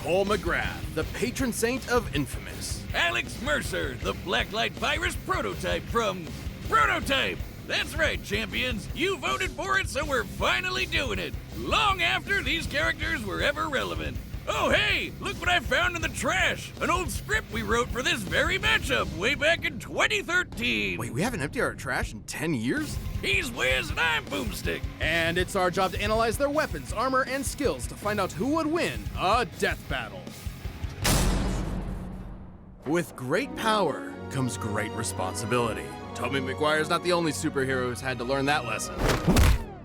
Cole McGrath, the patron saint of Infamous. Alex Mercer, the Blacklight Virus prototype from Prototype. That's right, champions. You voted for it, so we're finally doing it. Long after these characters were ever relevant. Oh, hey, look what I found in the trash. An old script we wrote for this very matchup way back in 2013. Wait, we haven't emptied our trash in 10 years? He's Wiz and I'm Boomstick. And it's our job to analyze their weapons, armor, and skills to find out who would win a death battle. With great power comes great responsibility. Tobey Maguire's not the only superhero who's had to learn that lesson.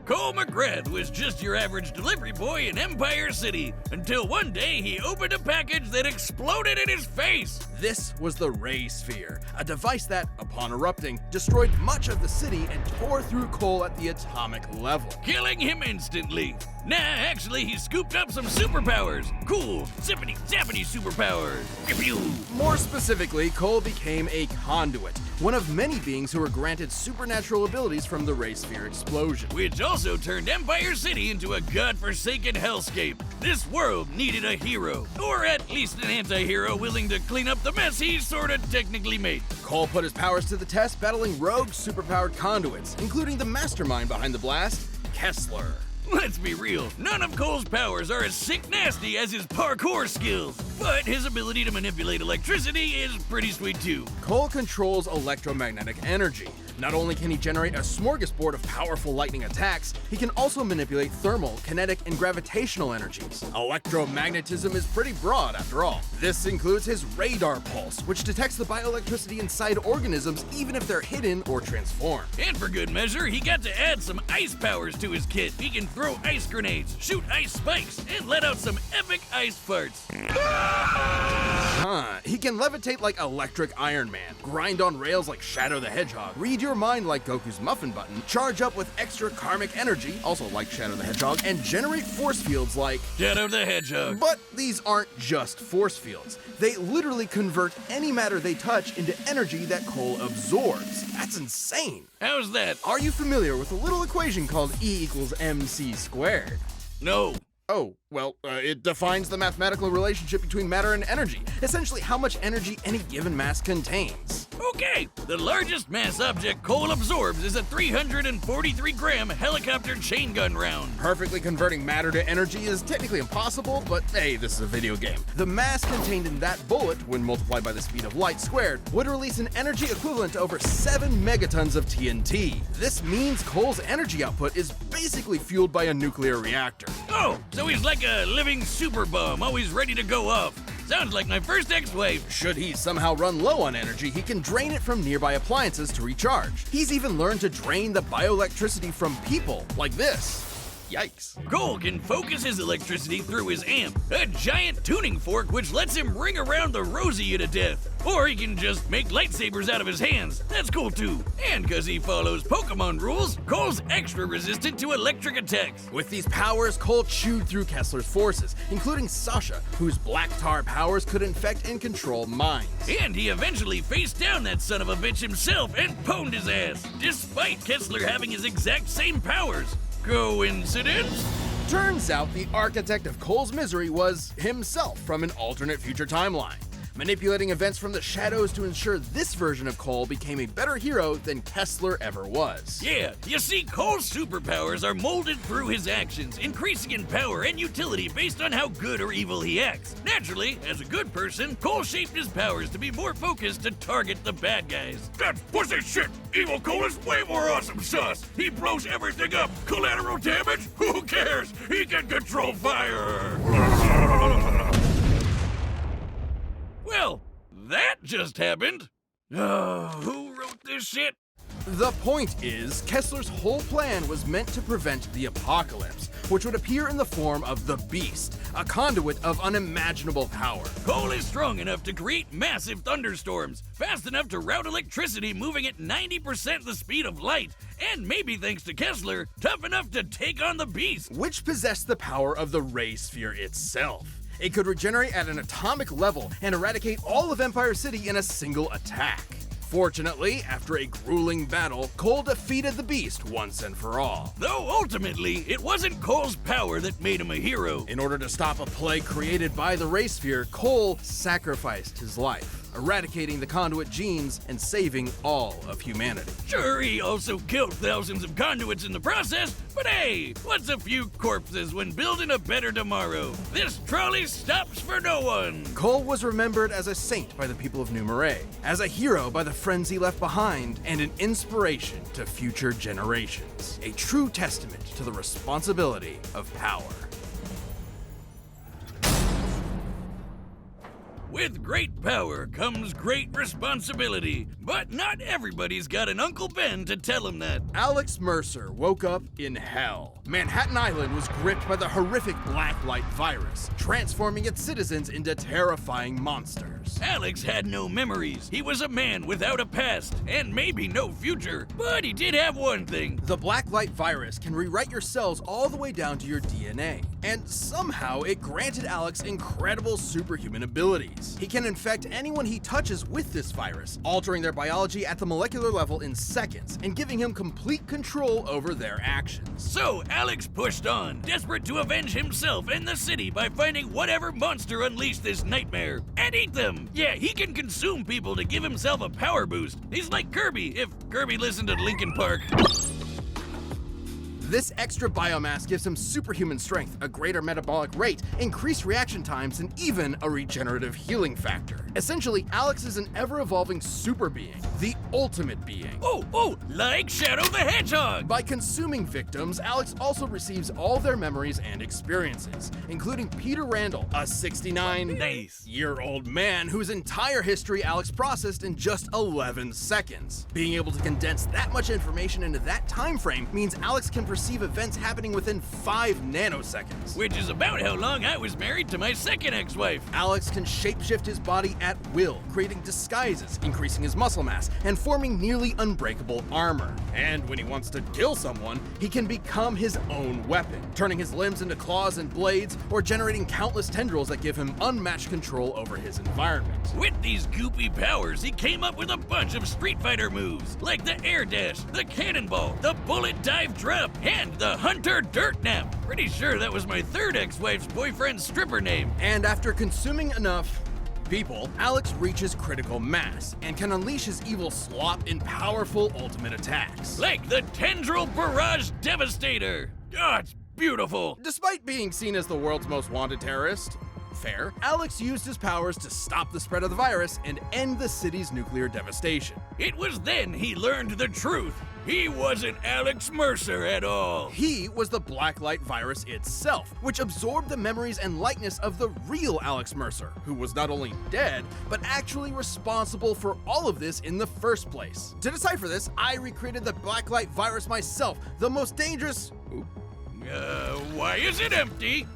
Cole McGrath was just your average delivery boy in Empire City until one day he opened a package that exploded in his face. This was the Ray Sphere, a device that, upon erupting, destroyed much of the city and tore through Cole at the atomic level, killing him instantly. Nah, actually, he scooped up some superpowers. Cool, zippity-zappity superpowers. Pew! More specifically, Cole became a conduit, one of many beings who were granted supernatural abilities from the Ray Sphere explosion. Which also turned Empire City into a godforsaken hellscape. This world needed a hero, or at least an anti-hero willing to clean up the mess he sorta technically made. Cole put his powers to the test battling rogue superpowered conduits, including the mastermind behind the blast, Kessler. Let's be real, none of Cole's powers are as sick nasty as his parkour skills, but his ability to manipulate electricity is pretty sweet too. Cole controls electromagnetic energy. Not only can he generate a smorgasbord of powerful lightning attacks, he can also manipulate thermal, kinetic, and gravitational energies. Electromagnetism is pretty broad after all. This includes his radar pulse, which detects the bioelectricity inside organisms even if they're hidden or transformed. And for good measure, he got to add some ice powers to his kit. He can throw ice grenades, shoot ice spikes, and let out some epic ice farts. He can levitate like Electric Iron Man, grind on rails like Shadow the Hedgehog, read your mind like Goku's muffin button, charge up with extra karmic energy, also like Shadow the Hedgehog, and generate force fields like Shadow the Hedgehog. But these aren't just force fields. They literally convert any matter they touch into energy that Cole absorbs. That's insane. How's that? Are you familiar with a little equation called E equals mc squared? No. Oh, well, it defines the mathematical relationship between matter and energy, essentially how much energy any given mass contains. Okay, the largest mass object Cole absorbs is a 343-gram helicopter chain gun round. Perfectly converting matter to energy is technically impossible, but hey, this is a video game. The mass contained in that bullet, when multiplied by the speed of light squared, would release an energy equivalent to over 7 megatons of TNT. This means Cole's energy output is basically fueled by a nuclear reactor. Oh, so he's like a living super bomb, always ready to go off. Sounds like my first ex-wife. Should he somehow run low on energy, he can drain it from nearby appliances to recharge. He's even learned to drain the bioelectricity from people, like this. Yikes. Cole can focus his electricity through his amp, a giant tuning fork which lets him ring around the Rosia to death. Or he can just make lightsabers out of his hands. That's cool too. And because he follows Pokemon rules, Cole's extra resistant to electric attacks. With these powers, Cole chewed through Kessler's forces, including Sasha, whose black tar powers could infect and control minds. And he eventually faced down that son of a bitch himself and pwned his ass, despite Kessler having his exact same powers. Coincidence? Turns out the architect of Cole's misery was himself from an alternate future timeline, manipulating events from the shadows to ensure this version of Cole became a better hero than Kessler ever was. Yeah, you see, Cole's superpowers are molded through his actions, increasing in power and utility based on how good or evil he acts. Naturally, as a good person, Cole shaped his powers to be more focused to target the bad guys. That's pussy shit! Evil Cole is way more awesome sus! He blows everything up! Collateral damage? Who cares? He can control fire! Well, that just happened. Oh, who wrote this shit? The point is, Kessler's whole plan was meant to prevent the apocalypse, which would appear in the form of the Beast, a conduit of unimaginable power. Cole is strong enough to create massive thunderstorms, fast enough to route electricity moving at 90% the speed of light, and maybe thanks to Kessler, tough enough to take on the Beast. Which possessed the power of the Ray Sphere itself. It could regenerate at an atomic level and eradicate all of Empire City in a single attack. Unfortunately, after a grueling battle, Cole defeated the beast once and for all. Though ultimately, it wasn't Cole's power that made him a hero. In order to stop a plague created by the Ray Sphere, Cole sacrificed his life, eradicating the conduit genes and saving all of humanity. Sure, he also killed thousands of conduits in the process, but hey, what's a few corpses when building a better tomorrow? This trolley stops for no one. Cole was remembered as a saint by the people of New Marais, as a hero by the friends he left behind, and an inspiration to future generations. A true testament to the responsibility of power. With great power comes great responsibility, but not everybody's got an Uncle Ben to tell him that. Alex Mercer woke up in hell. Manhattan Island was gripped by the horrific Black Light virus, transforming its citizens into terrifying monsters. Alex had no memories. He was a man without a past, and maybe no future. But he did have one thing. The Black Light virus can rewrite your cells all the way down to your DNA, and somehow it granted Alex incredible superhuman abilities. He can infect anyone he touches with this virus, altering their biology at the molecular level in seconds, and giving him complete control over their actions. So Alex pushed on, desperate to avenge himself and the city by finding whatever monster unleashed this nightmare, and eat them. Yeah, he can consume people to give himself a power boost. He's like Kirby, if Kirby listened to Linkin Park. This extra biomass gives him superhuman strength, a greater metabolic rate, increased reaction times, and even a regenerative healing factor. Essentially, Alex is an ever-evolving super being, the ultimate being. Oh, like Shadow the Hedgehog! By consuming victims, Alex also receives all their memories and experiences, including Peter Randall, a 69-year-old man whose entire history Alex processed in just 11 seconds. Being able to condense that much information into that time frame means Alex can perceive events happening within 5 nanoseconds. Which is about how long I was married to my second ex-wife. Alex can shapeshift his body at will, creating disguises, increasing his muscle mass, and forming nearly unbreakable armor. And when he wants to kill someone, he can become his own weapon, turning his limbs into claws and blades, or generating countless tendrils that give him unmatched control over his environment. With these goopy powers, he came up with a bunch of Street Fighter moves, like the air dash, the cannonball, the bullet dive drop, and the Hunter Dirt Nap. Pretty sure that was my third ex-wife's boyfriend's stripper name. And after consuming enough people, Alex reaches critical mass and can unleash his evil slop in powerful ultimate attacks. Like the Tendril Barrage Devastator. Oh, it's beautiful. Despite being seen as the world's most wanted terrorist, fair, Alex used his powers to stop the spread of the virus and end the city's nuclear devastation. It was then he learned the truth. He wasn't Alex Mercer at all. He was the Black Light virus itself, which absorbed the memories and likeness of the real Alex Mercer, who was not only dead, but actually responsible for all of this in the first place. To decipher this, I recreated the Black Light virus myself, the most dangerous... Why is it empty?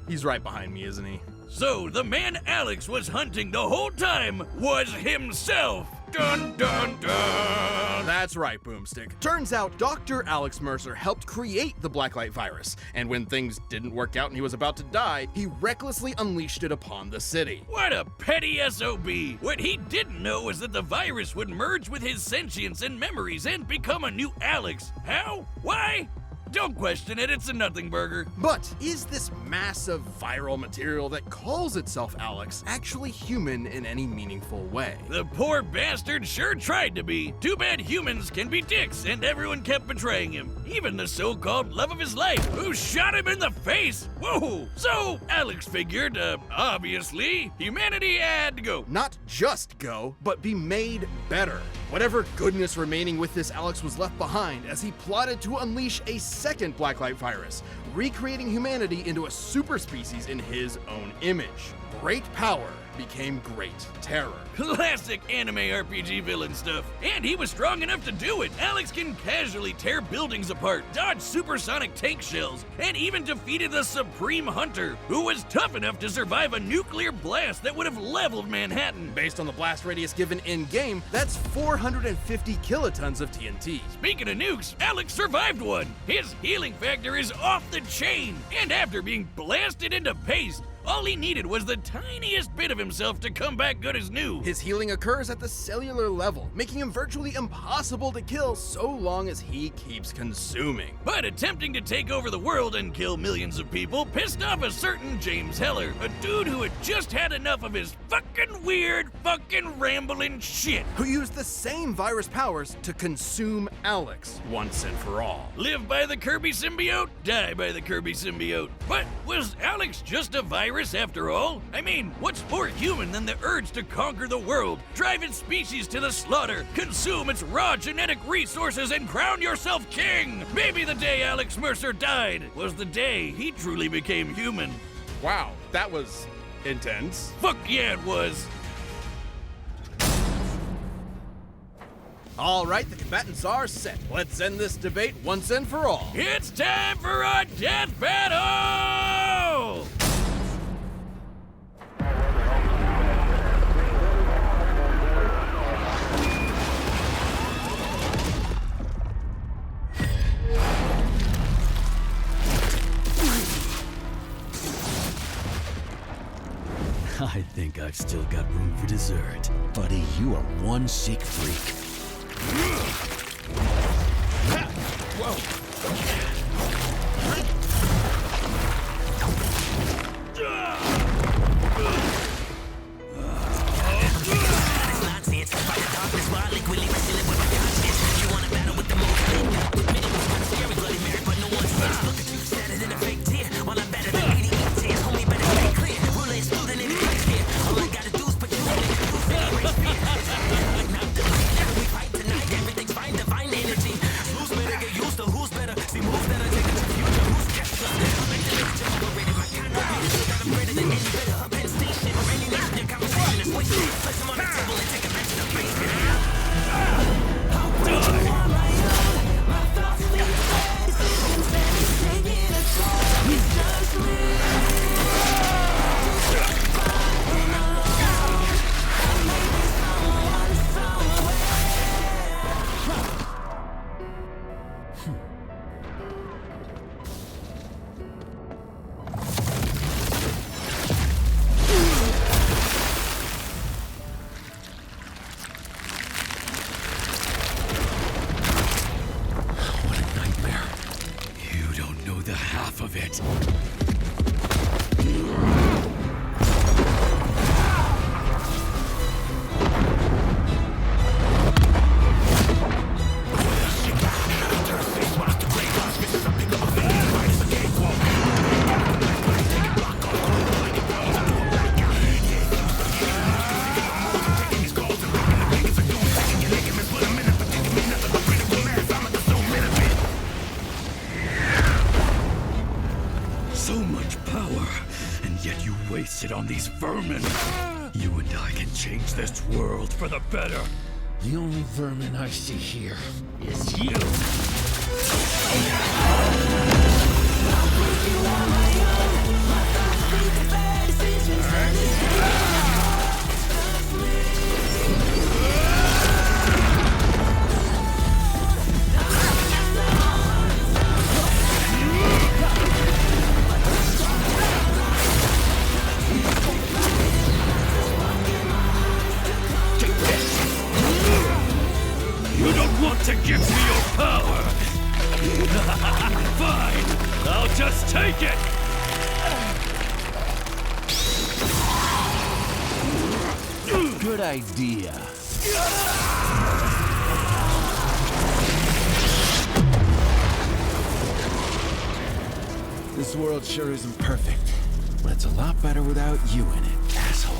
He's right behind me, isn't he? So the man Alex was hunting the whole time was himself. Dun dun dun! That's right, Boomstick. Turns out Dr. Alex Mercer helped create the Black Light virus, and when things didn't work out and he was about to die, he recklessly unleashed it upon the city. What a petty SOB! What he didn't know was that the virus would merge with his sentience and memories and become a new Alex. How? Why? Don't question it, it's a nothing burger. But is this massive viral material that calls itself Alex actually human in any meaningful way? The poor bastard sure tried to be. Too bad humans can be dicks, and everyone kept betraying him. Even the so-called love of his life, who shot him in the face. Whoa! So Alex figured, obviously, humanity had to go. Not just go, but be made better. Whatever goodness remaining with this Alex was left behind as he plotted to unleash a second Black Light virus, recreating humanity into a super species in his own image. Great power became great terror. Classic anime RPG villain stuff. And he was strong enough to do it. Alex can casually tear buildings apart, dodge supersonic tank shells, and even defeated the Supreme Hunter, who was tough enough to survive a nuclear blast that would have leveled Manhattan. Based on the blast radius given in-game, that's 450 kilotons of TNT. Speaking of nukes, Alex survived one. His healing factor is off the chain. And after being blasted into paste, All he needed was the tiniest bit of himself to come back good as new. His healing occurs at the cellular level, making him virtually impossible to kill so long as he keeps consuming. But attempting to take over the world and kill millions of people pissed off a certain James Heller, a dude who had just had enough of his fucking weird, fucking rambling shit. Who used the same virus powers to consume Alex once and for all. Live by the Kirby symbiote, die by the Kirby symbiote. But was Alex just a virus after all? I mean, what's more human than the urge to conquer the world, drive its species to the slaughter, consume its raw genetic resources, and crown yourself king? Maybe the day Alex Mercer died was the day he truly became human. Wow, that was intense. Fuck yeah, it was. All right, the combatants are set. Let's end this debate once and for all. It's time for a death battle! I think I've still got room for dessert. Buddy, you are one sick freak. Of it. So much power, and yet you waste it on these vermin. You and I can change this world for the better. The only vermin I see here is you. To give me your power! Fine! I'll just take it! Good idea. This world sure isn't perfect, but it's a lot better without you in it, asshole.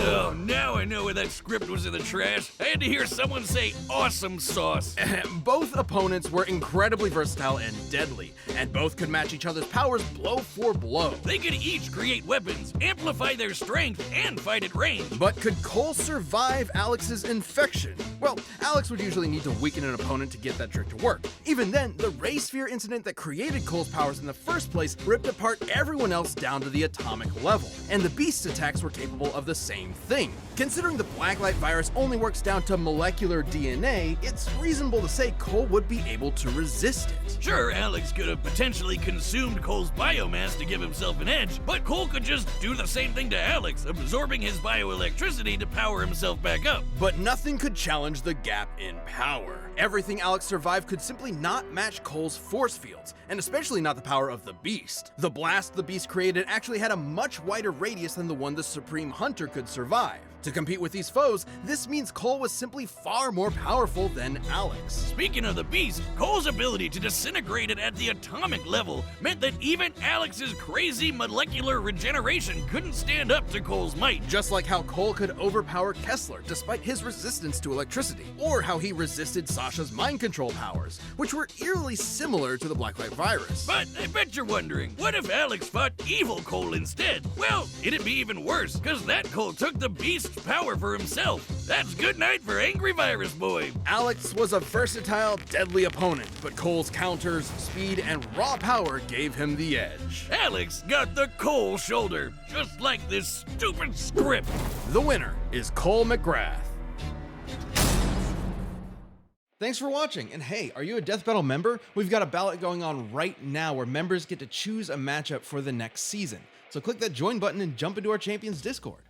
Oh, now I know where that script was in the trash. I had to hear someone say awesome sauce. Both opponents were incredibly versatile and deadly, and both could match each other's powers blow for blow. They could each create weapons, amplify their strength, and fight at range. But could Cole survive Alex's infection? Well, Alex would usually need to weaken an opponent to get that trick to work. Even then, the Ray Sphere incident that created Cole's powers in the first place ripped apart everyone else down to the atomic level, and the Beast's attacks were capable of the same thing. Considering the blacklight virus only works down to molecular DNA, it's reasonable to say Cole would be able to resist it. Sure, Alex could have potentially consumed Cole's biomass to give himself an edge, but Cole could just do the same thing to Alex, absorbing his bioelectricity to power himself back up. But nothing could challenge the gap in power. Everything Alex survived could simply not match Cole's force fields, and especially not the power of the Beast. The blast the Beast created actually had a much wider radius than the one the Supreme Hunter could survive. To compete with these foes, this means Cole was simply far more powerful than Alex. Speaking of the Beast, Cole's ability to disintegrate it at the atomic level meant that even Alex's crazy molecular regeneration couldn't stand up to Cole's might. Just like how Cole could overpower Kessler despite his resistance to electricity, or how he resisted Sasha's mind control powers, which were eerily similar to the blacklight virus. But I bet you're wondering, what if Alex fought evil Cole instead? Well, it'd be even worse, because that Cole took the Beast's power for himself. That's good night for Angry Virus Boy. Alex was a versatile, deadly opponent, but Cole's counters, speed, and raw power gave him the edge. Alex got the Cole shoulder, just like this stupid script. The winner is Cole McGrath. Thanks for watching, and hey, are you a Death Battle member? We've got a ballot going on right now where members get to choose a matchup for the next season. So click that join button and jump into our Champions Discord.